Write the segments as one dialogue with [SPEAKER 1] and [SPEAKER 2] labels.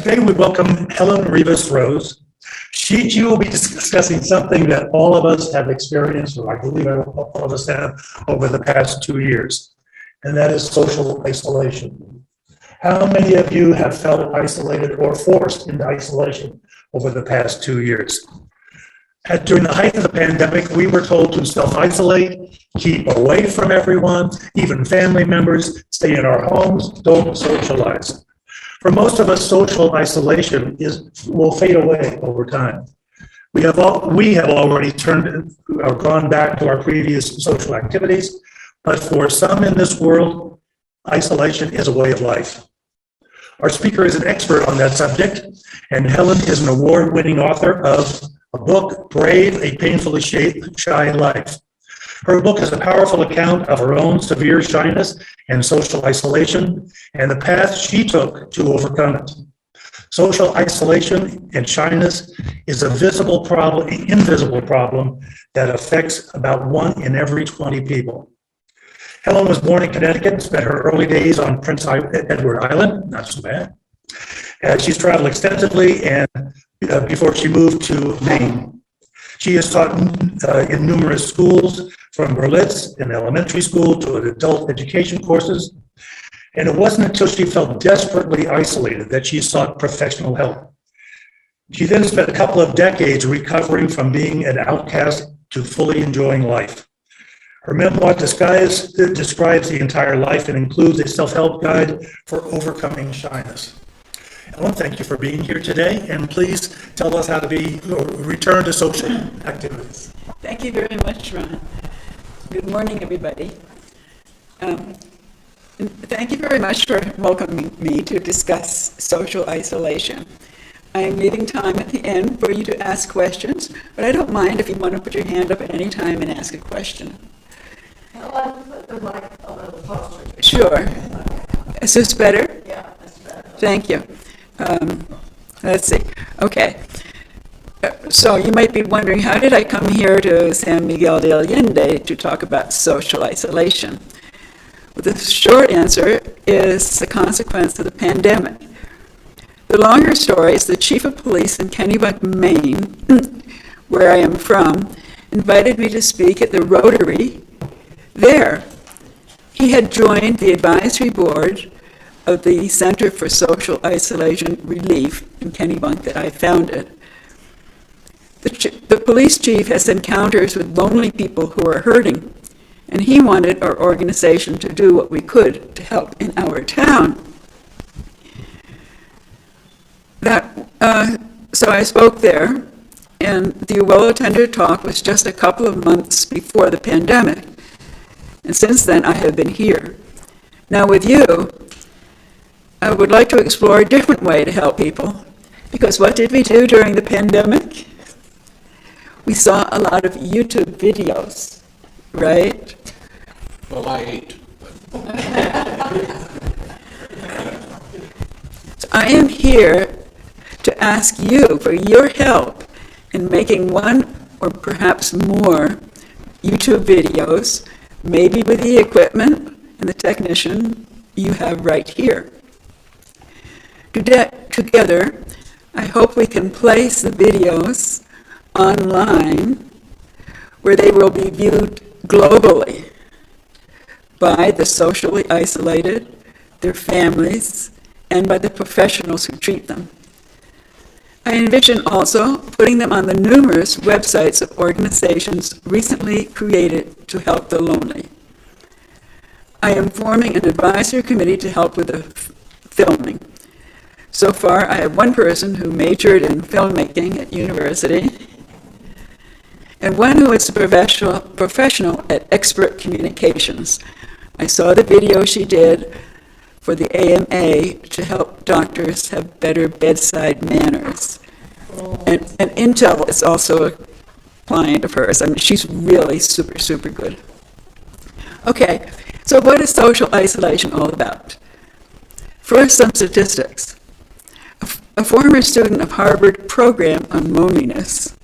[SPEAKER 1] Today we welcome Helen Rivas-Rose. She will be discussing something that all of us have experienced, or I believe all of us have, over the past 2 years, and that is social isolation. How many of you have felt isolated or forced into isolation over the past 2 years? During the height of the pandemic, we were told to self-isolate, keep away from everyone, even family members, stay in our homes, don't socialize. For most of us, social isolation will fade away over time. We have already gone back to our previous social activities, but for some in this world, isolation is a way of life. Our speaker is an expert on that subject, and Helen is an award-winning author of a book, Brave, A Painfully Shy Life. Her book is a powerful account of her own severe shyness and social isolation and the path she took to overcome it. Social isolation and shyness is a invisible problem that affects about 1 in every 20 people. Helen was born in Connecticut and spent her early days on Prince Edward Island, not so bad. She's traveled extensively and before she moved to Maine. She has taught in numerous schools, from Berlitz in elementary school to adult education courses. And it wasn't until she felt desperately isolated that she sought professional help. She then spent a couple of decades recovering from being an outcast to fully enjoying life. Her memoir describes the entire life and includes a self-help guide for overcoming shyness. Ellen, thank you for being here today, and please tell us how to return to social activities.
[SPEAKER 2] Thank you very much, Ron. Good morning, everybody. And thank you very much for welcoming me to discuss social isolation. I am leaving time at the end for you to ask questions, but I don't mind if you want to put your hand up at any time and ask a question. Sure. Is this better?
[SPEAKER 3] Yeah, that's better.
[SPEAKER 2] Thank you. Let's see. Okay. So you might be wondering, how did I come here to San Miguel de Allende to talk about social isolation? Well, the short answer is the consequence of the pandemic. The longer story is the chief of police in Kennebunk, Maine, where I am from, invited me to speak at the Rotary there. He had joined the advisory board of the Center for Social Isolation Relief in Kennebunk that I founded. The police chief has encounters with lonely people who are hurting, and he wanted our organization to do what we could to help in our town. So I spoke there, and the well-attended talk was just a couple of months before the pandemic, and since then I have been here. Now with you, I would like to explore a different way to help people, because what did we do during the pandemic? We saw a lot of YouTube videos, right?
[SPEAKER 4] Well, I ate.
[SPEAKER 2] So I am here to ask you for your help in making one or perhaps more YouTube videos, maybe with the equipment and the technician you have right here. Together, I hope we can place the videos online where they will be viewed globally by the socially isolated, their families, and by the professionals who treat them. I envision also putting them on the numerous websites of organizations recently created to help the lonely. I am forming an advisory committee to help with the filming. So far, I have one person who majored in filmmaking at university, and one who is a professional at expert communications. I saw the video she did for the AMA to help doctors have better bedside manners. And Intel is also a client of hers. I mean, she's really super, super good. Okay, so what is social isolation all about? First, some statistics. A former student of Harvard program on loneliness,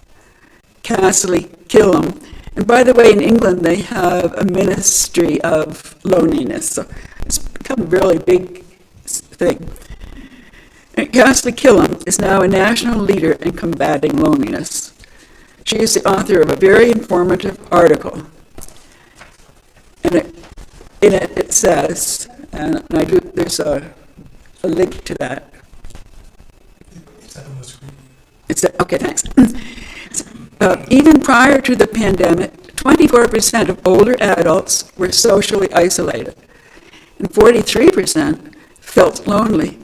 [SPEAKER 2] Cassie Killam, and by the way, in England they have a ministry of loneliness, so it's become a really big thing. Ghastly Killam is now a national leader in combating loneliness. She is the author of a very informative article. And in it says, and there's a link to that. Okay, thanks. Even prior to the pandemic, 24% of older adults were socially isolated, and 43% felt lonely,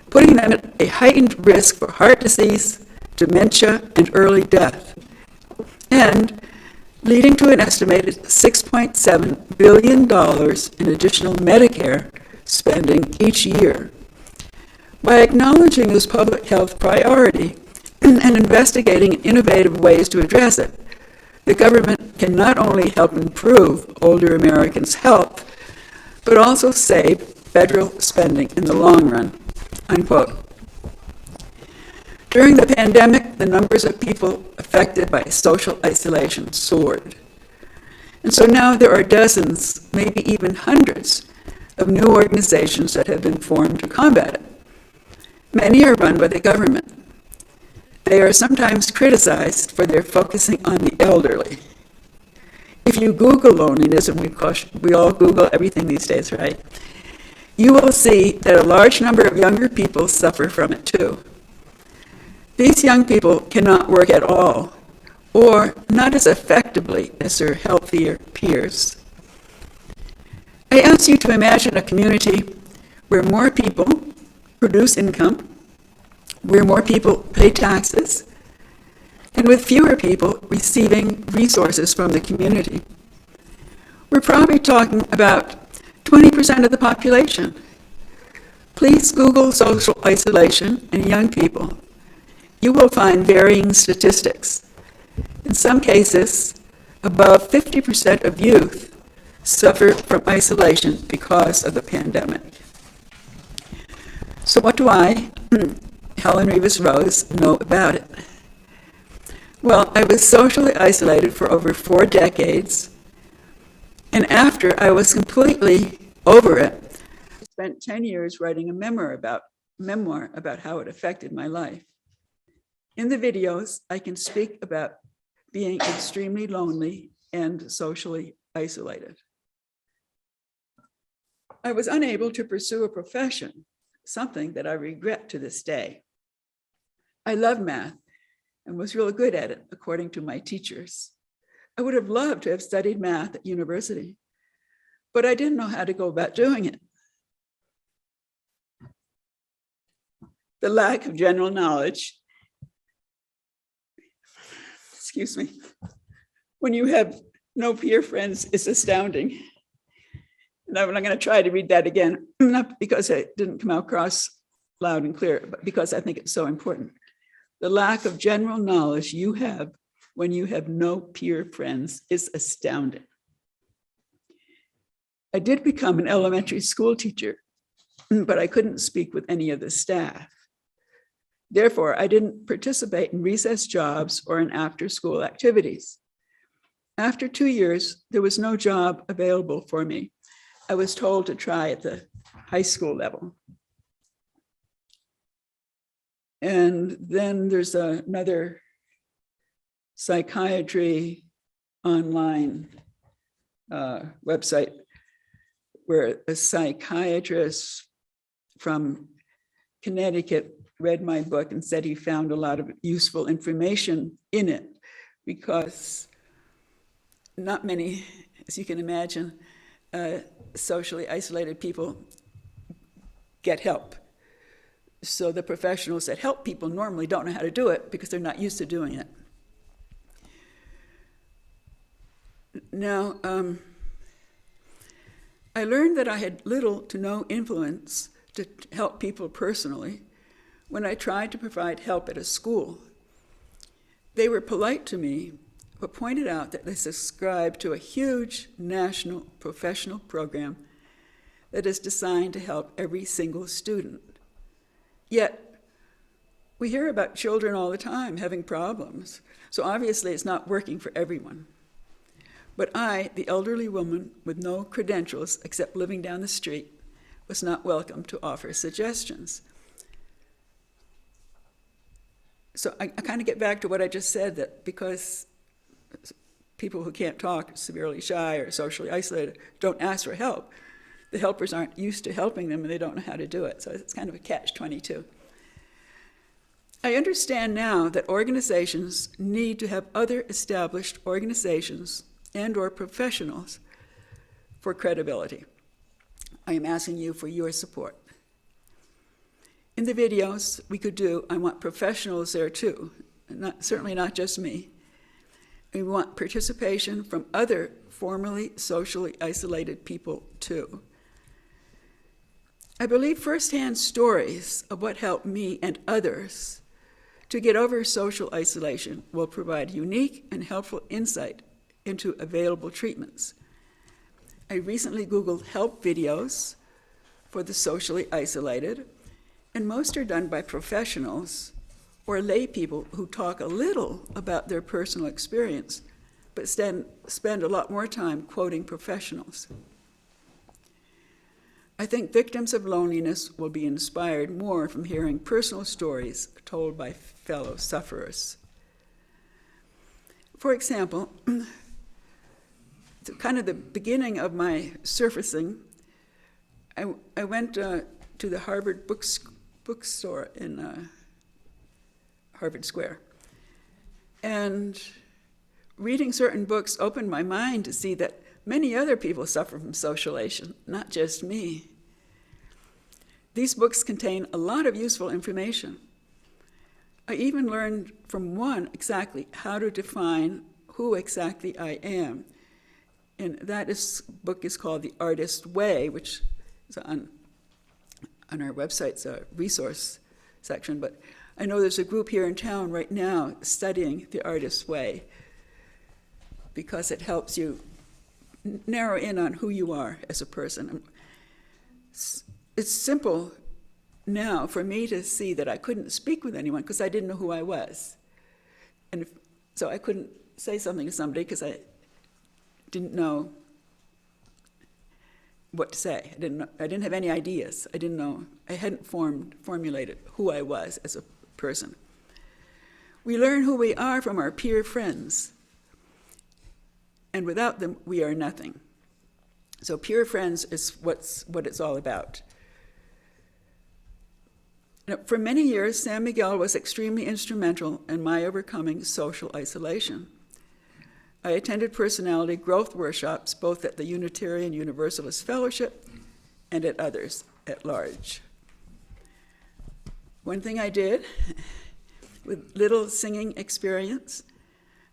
[SPEAKER 2] putting them at a heightened risk for heart disease, dementia, and early death, and leading to an estimated $6.7 billion in additional Medicare spending each year. By acknowledging this public health priority and investigating innovative ways to address it, the government can not only help improve older Americans' health, but also save federal spending in the long run, unquote. During the pandemic, the numbers of people affected by social isolation soared. And so now there are dozens, maybe even hundreds, of new organizations that have been formed to combat it. Many are run by the government. They are sometimes criticized for their focusing on the elderly. If you Google loneliness, and we all Google everything these days, right? You will see that a large number of younger people suffer from it too. These young people cannot work at all, or not as effectively as their healthier peers. I ask you to imagine a community where more people produce income, where more people pay taxes, and with fewer people receiving resources from the community. We're probably talking about 20% of the population. Please Google social isolation and young people. You will find varying statistics. In some cases, above 50% of youth suffer from isolation because of the pandemic. So what do I, Helen Rivas-Rose, know about it? Well, I was socially isolated for over 4 decades, and after I was completely over it, I spent 10 years writing a memoir about how it affected my life. In the videos, I can speak about being extremely lonely and socially isolated. I was unable to pursue a profession, something that I regret to this day. I love math and was real good at it, according to my teachers. I would have loved to have studied math at university, but I didn't know how to go about doing it. The lack of general knowledge, excuse me, when you have no peer friends is astounding. And I'm going to try to read that again, not because it didn't come across loud and clear, but because I think it's so important. The lack of general knowledge you have when you have no peer friends is astounding. I did become an elementary school teacher, but I couldn't speak with any of the staff. Therefore, I didn't participate in recess jobs or in after-school activities. After 2 years, there was no job available for me. I was told to try at the high school level. And then there's another psychiatry online website where a psychiatrist from Connecticut read my book and said he found a lot of useful information in it, because not many, as you can imagine, socially isolated people get help. So the professionals that help people normally don't know how to do it because they're not used to doing it. Now, I learned that I had little to no influence to help people personally when I tried to provide help at a school. They were polite to me, but pointed out that they subscribed to a huge national professional program that is designed to help every single student. Yet, we hear about children all the time having problems, so obviously it's not working for everyone. But I, the elderly woman with no credentials except living down the street, was not welcome to offer suggestions. So I kind of get back to what I just said, that because people who can't talk, severely shy or socially isolated, don't ask for help, the helpers aren't used to helping them and they don't know how to do it. So it's kind of a catch-22. I understand now that organizations need to have other established organizations and/or professionals for credibility. I am asking you for your support. In the videos we could do, I want professionals there too, certainly not just me. We want participation from other formerly socially isolated people too. I believe firsthand stories of what helped me and others to get over social isolation will provide unique and helpful insight into available treatments. I recently Googled help videos for the socially isolated, and most are done by professionals or lay people who talk a little about their personal experience, but spend a lot more time quoting professionals. I think victims of loneliness will be inspired more from hearing personal stories told by fellow sufferers. For example, kind of the beginning of my surfacing, I went to the Harvard bookstore in Harvard Square. And reading certain books opened my mind to see that many other people suffer from social isolation, not just me. These books contain a lot of useful information. I even learned from one exactly how to define who exactly I am. And book is called The Artist's Way, which is on our website's resource section. But I know there's a group here in town right now studying The Artist's Way because it helps you narrow in on who you are as a person. It's simple now for me to see that I couldn't speak with anyone because I didn't know who I was. And so I couldn't say something to somebody because I didn't know what to say. I didn't have any ideas. I didn't know. I hadn't formulated who I was as a person. We learn who we are from our peer friends, and without them, we are nothing. So peer friends is what it's all about. Now, for many years, San Miguel was extremely instrumental in my overcoming social isolation. I attended personality growth workshops both at the Unitarian Universalist Fellowship and at others at large. One thing I did, with little singing experience,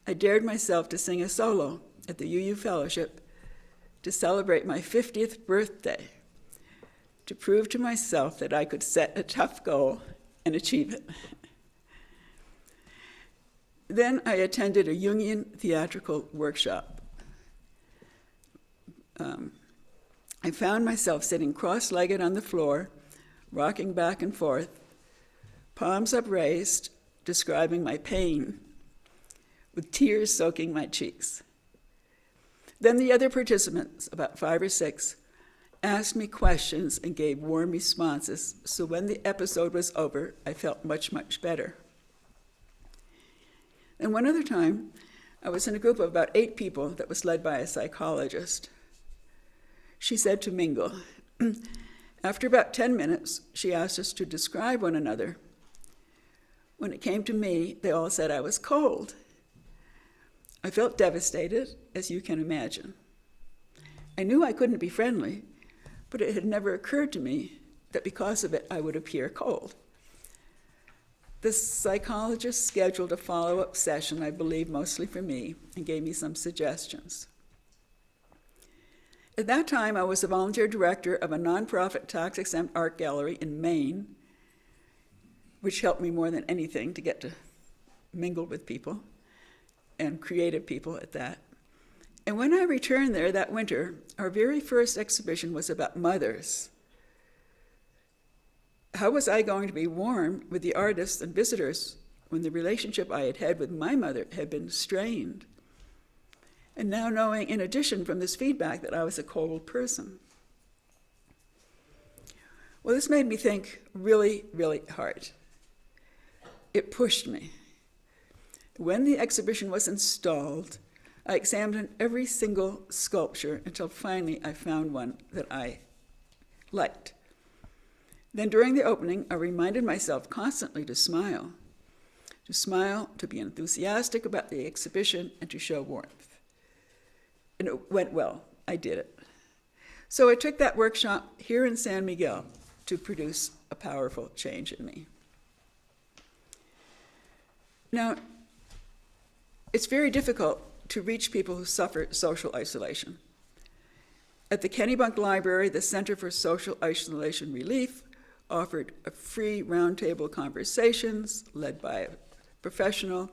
[SPEAKER 2] I dared myself to sing a solo at the UU Fellowship to celebrate my 50th birthday, to prove to myself that I could set a tough goal and achieve it. Then I attended a Jungian theatrical workshop. I found myself sitting cross-legged on the floor, rocking back and forth, palms upraised, describing my pain, with tears soaking my cheeks. Then the other participants, about 5 or 6, asked me questions and gave warm responses, so when the episode was over, I felt much, much better. And one other time, I was in a group of about 8 people that was led by a psychologist. She said to mingle. After about 10 minutes, she asked us to describe one another. When it came to me, they all said I was cold. I felt devastated, as you can imagine. I knew I couldn't be friendly, but it had never occurred to me that because of it, I would appear cold. The psychologist scheduled a follow-up session, I believe mostly for me, and gave me some suggestions. At that time, I was a volunteer director of a nonprofit tax-exempt art gallery in Maine, which helped me more than anything to get to mingle with people, and creative people at that. And when I returned there that winter, our very first exhibition was about mothers. How was I going to be warm with the artists and visitors when the relationship I had had with my mother had been strained? And now knowing, in addition, from this feedback that I was a cold person. Well, this made me think really, really hard. it pushed me. When the exhibition was installed, I examined every single sculpture until finally I found one that I liked. Then during the opening, I reminded myself constantly to smile, to be enthusiastic about the exhibition, and to show warmth. And it went well. I did it. So I took that workshop here in San Miguel to produce a powerful change in me. Now, it's very difficult to reach people who suffer social isolation. At the Kennebunk Library, the Center for Social Isolation Relief offered a free roundtable conversations led by a professional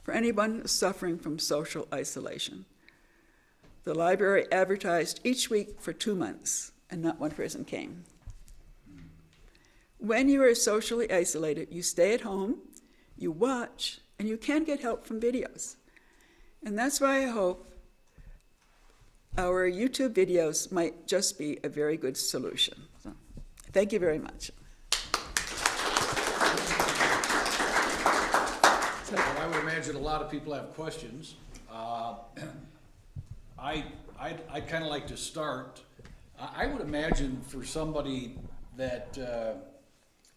[SPEAKER 2] for anyone suffering from social isolation. The library advertised each week for 2 months, and not one person came. When you are socially isolated, you stay at home, you watch, and you can get help from videos. And that's why I hope our YouTube videos might just be a very good solution. So, thank you very much.
[SPEAKER 4] Well, I would imagine a lot of people have questions. I'd kind of like to start. I would imagine for somebody that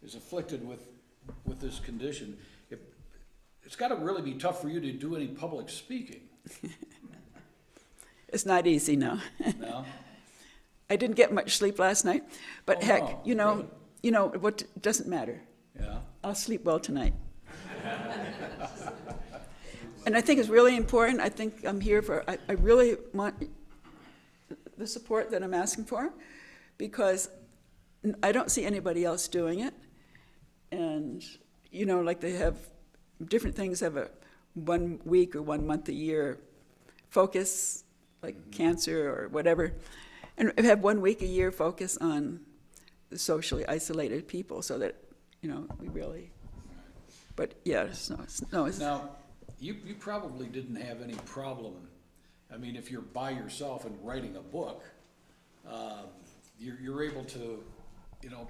[SPEAKER 4] is afflicted with this condition, it's got to really be tough for you to do any public speaking.
[SPEAKER 2] It's not easy, no.
[SPEAKER 4] No?
[SPEAKER 2] I didn't get much sleep last night, but
[SPEAKER 4] Oh,
[SPEAKER 2] heck,
[SPEAKER 4] no,
[SPEAKER 2] you know,
[SPEAKER 4] really?
[SPEAKER 2] you know what doesn't matter.
[SPEAKER 4] Yeah.
[SPEAKER 2] I'll sleep well tonight. And I think it's really important. I think I'm here for, I really want the support that I'm asking for, because I don't see anybody else doing it. And, you know, like they have, different things have a 1 week or 1 month a year focus, like cancer or whatever, and have 1 week a year focus on the socially isolated people, so that, you know, we really, but yes, no, it's.
[SPEAKER 4] Now, you probably didn't have any problem. I mean, if you're by yourself and writing a book, you're able to, you know,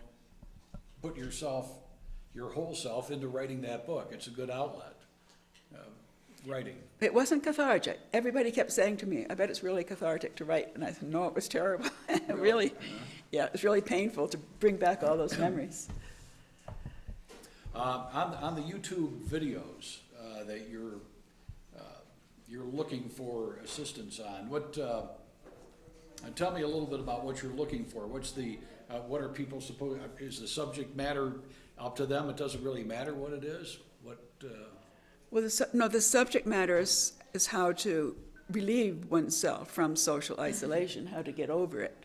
[SPEAKER 4] put yourself, your whole self, into writing that book. It's a good outlet, writing.
[SPEAKER 2] It wasn't cathartic. Everybody kept saying to me, I bet it's really cathartic to write. And I said, no, it was terrible. Really, yeah, it was really painful to bring back all those memories.
[SPEAKER 4] On the YouTube videos that you're looking for assistance on, tell me a little bit about what you're looking for. What's the what are people supposed? Is the subject matter up to them? It doesn't really matter what it is.
[SPEAKER 2] Well, the subject matter is how to relieve oneself from social isolation, how to get over it.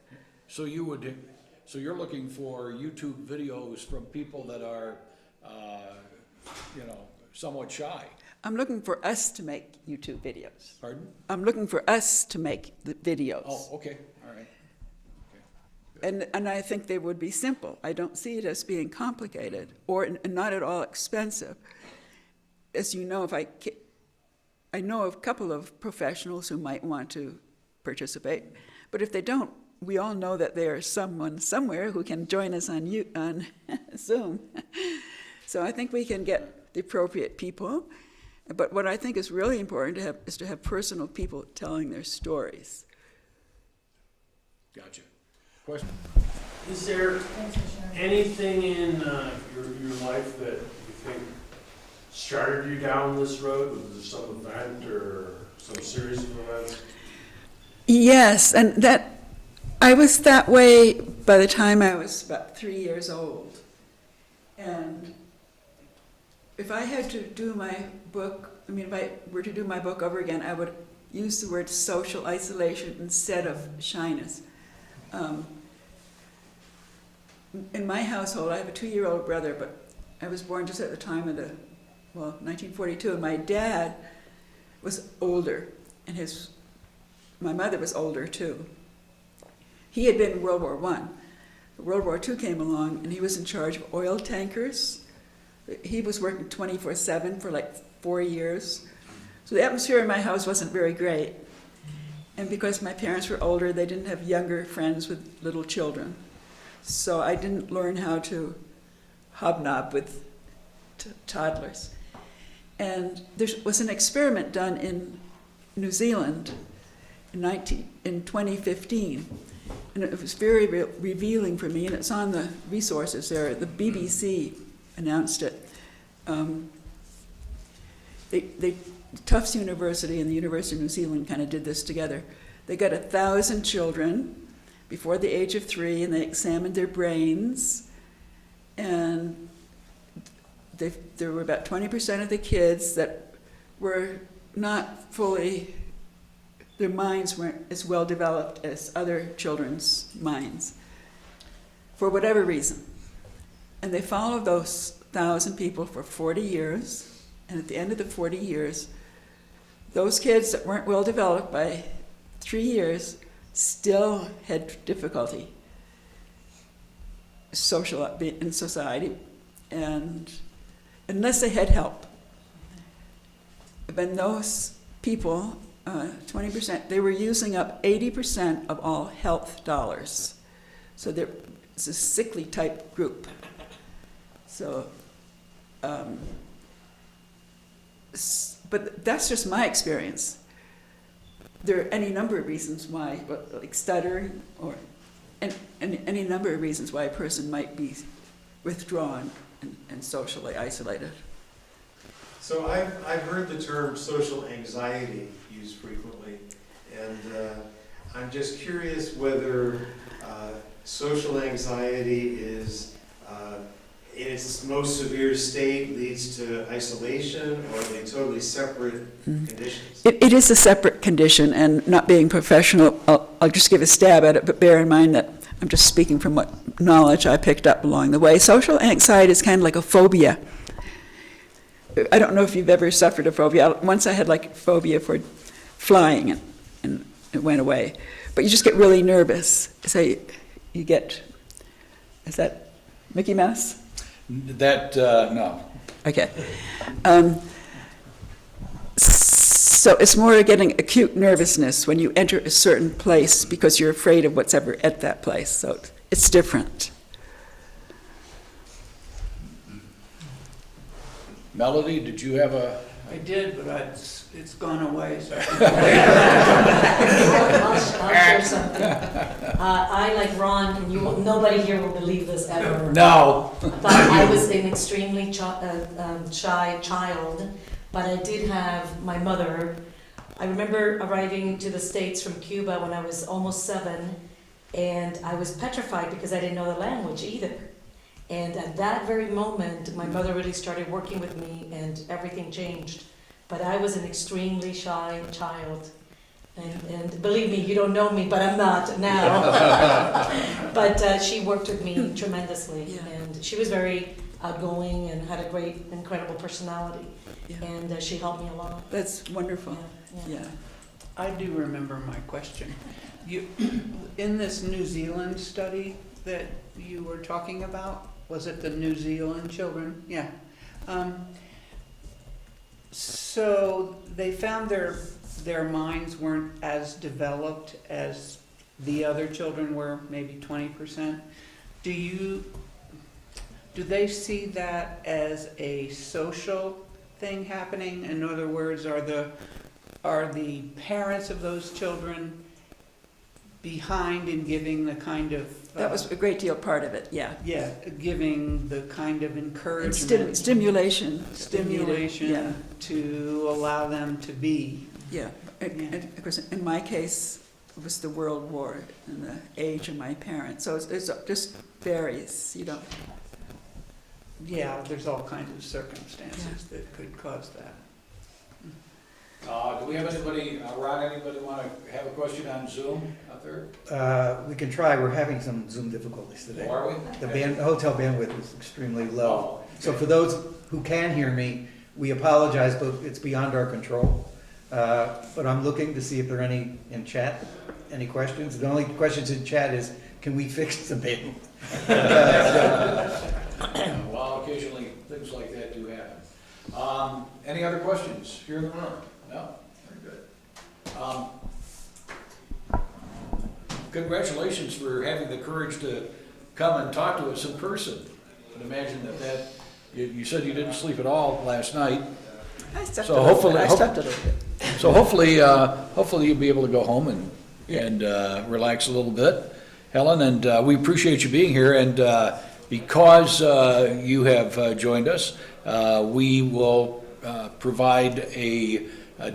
[SPEAKER 4] So you're looking for YouTube videos from people that are, you know, somewhat shy.
[SPEAKER 2] I'm looking for us to make YouTube videos.
[SPEAKER 4] Pardon?
[SPEAKER 2] I'm looking for us to make the videos.
[SPEAKER 4] Oh, okay, all right. Okay.
[SPEAKER 2] And I think they would be simple. I don't see it as being complicated or not at all expensive. As you know, I know of a couple of professionals who might want to participate, but if they don't, we all know that there's someone somewhere who can join us on Zoom. So I think we can get the appropriate people. But what I think is really important is to have personal people telling their stories.
[SPEAKER 4] Gotcha. Question?
[SPEAKER 3] Is there anything in your life that you think started you down this road? Was there some event or some series of events?
[SPEAKER 2] Yes, and that I was that way by the time I was about 3 years old. And if I had to do my book, if I were to do my book over again, I would use the word social isolation instead of shyness. In my household, I have a 2-year-old brother, but I was born just at the time of 1942, and my dad was older, and my mother was older too. He had been in World War I. World War II came along, and he was in charge of oil tankers. He was working 24/7 for like 4 years. So the atmosphere in my house wasn't very great. And because my parents were older, they didn't have younger friends with little children. So I didn't learn how to hobnob with toddlers. And there was an experiment done in New Zealand in 2015, and it was very revealing for me, and it's on the resources there. The BBC announced it. Tufts University and the University of New Zealand kind of did this together. They got 1,000 children before the age of 3, and they examined their brains, and there were about 20% of the kids that were not fully, their minds weren't as well developed as other children's minds, for whatever reason. And they followed those 1,000 people for 40 years, and at the end of the 40 years, those kids that weren't well developed by 3 years still had difficulty in society, and unless they had help. When those people, 20%, they were using up 80% of all health dollars. So it's a sickly type group. So, but that's just my experience. There are any number of reasons why, like stuttering, and any number of reasons why a person might be withdrawn and socially isolated.
[SPEAKER 5] So I've heard the term social anxiety used frequently, and I'm just curious whether social anxiety is in its most severe state leads to isolation, or are they totally separate conditions?
[SPEAKER 2] It is a separate condition, and not being professional, I'll just give a stab at it, but bear in mind that I'm just speaking from what knowledge I picked up along the way. Social anxiety is kind of like a phobia. I don't know if you've ever suffered a phobia. Once I had like phobia for flying, and it went away. But you just get really nervous. So you get, is that Mickey Mouse?
[SPEAKER 4] That, no.
[SPEAKER 2] Okay. So it's more getting acute nervousness when you enter a certain place because you're afraid of what's ever at that place. So it's different.
[SPEAKER 4] Melody, did you have a?
[SPEAKER 6] I did, but it's gone away. So.
[SPEAKER 7] I'll share something. I, like Ron, and nobody here will believe this ever.
[SPEAKER 4] No.
[SPEAKER 7] But I was an extremely shy child, but I did have my mother. I remember arriving to the States from Cuba when I was almost 7, and I was petrified because I didn't know the language either. And at that very moment, my mother really started working with me, and everything changed. But I was an extremely shy child. And believe me, you don't know me, but I'm not now. But she worked with me tremendously.
[SPEAKER 2] Yeah.
[SPEAKER 7] And she was very outgoing and had a great, incredible personality.
[SPEAKER 2] Yeah.
[SPEAKER 7] And she helped me a lot.
[SPEAKER 2] That's wonderful. Yeah.
[SPEAKER 6] I do remember my question. You, in this New Zealand study that you were talking about, was it the New Zealand children? Yeah. So they found their minds weren't as developed as the other children were, maybe 20%. Do they see that as a social thing happening? In other words, are the parents of those children behind in giving the kind of
[SPEAKER 2] That was a great deal part of it, yeah.
[SPEAKER 6] yeah, giving the kind of
[SPEAKER 2] And
[SPEAKER 6] encouragement,
[SPEAKER 2] stimulation.
[SPEAKER 6] stimulation to allow them to be.
[SPEAKER 2] Yeah. And of course, in my case, it was the World War and the age of my parents. So it just varies, you know.
[SPEAKER 6] Yeah, there's all kinds of circumstances that could cause that.
[SPEAKER 4] Do we have anybody, Ron, anybody want to have a question on Zoom out there?
[SPEAKER 8] We can try. We're having some Zoom difficulties today.
[SPEAKER 4] Are we?
[SPEAKER 8] The hotel bandwidth is extremely low.
[SPEAKER 4] Oh, okay.
[SPEAKER 8] So for those who can hear me, we apologize, but it's beyond our control. But I'm looking to see if there are any in chat. Any questions? The only questions in chat is, can we fix the bandwidth?
[SPEAKER 4] Well, occasionally things like that do happen. Any other questions here in the room? No? Very good. Congratulations for having the courage to come and talk to us in person. I would imagine that you said you didn't sleep at all last night.
[SPEAKER 2] I slept
[SPEAKER 4] So
[SPEAKER 2] a little
[SPEAKER 4] hopefully-
[SPEAKER 2] bit. I slept a little bit.
[SPEAKER 4] So hopefully, hopefully you'll be able to go home and relax a little bit, Helen, and we appreciate you being here. And because you have joined us, we will provide a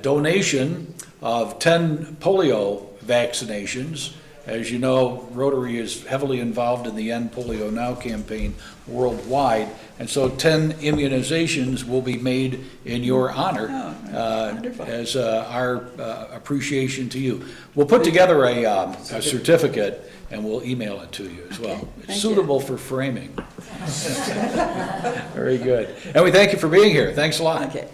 [SPEAKER 4] donation of 10 polio vaccinations. As you know, Rotary is heavily involved in the End Polio Now campaign worldwide, and so 10 immunizations will be made in your honor
[SPEAKER 2] wonderful.
[SPEAKER 4] as our appreciation to you. We'll put together a certificate and we'll email it to you as well. It's
[SPEAKER 2] thank
[SPEAKER 4] suitable for framing. Very good. And we thank you for being here. Thanks a lot.
[SPEAKER 2] Okay.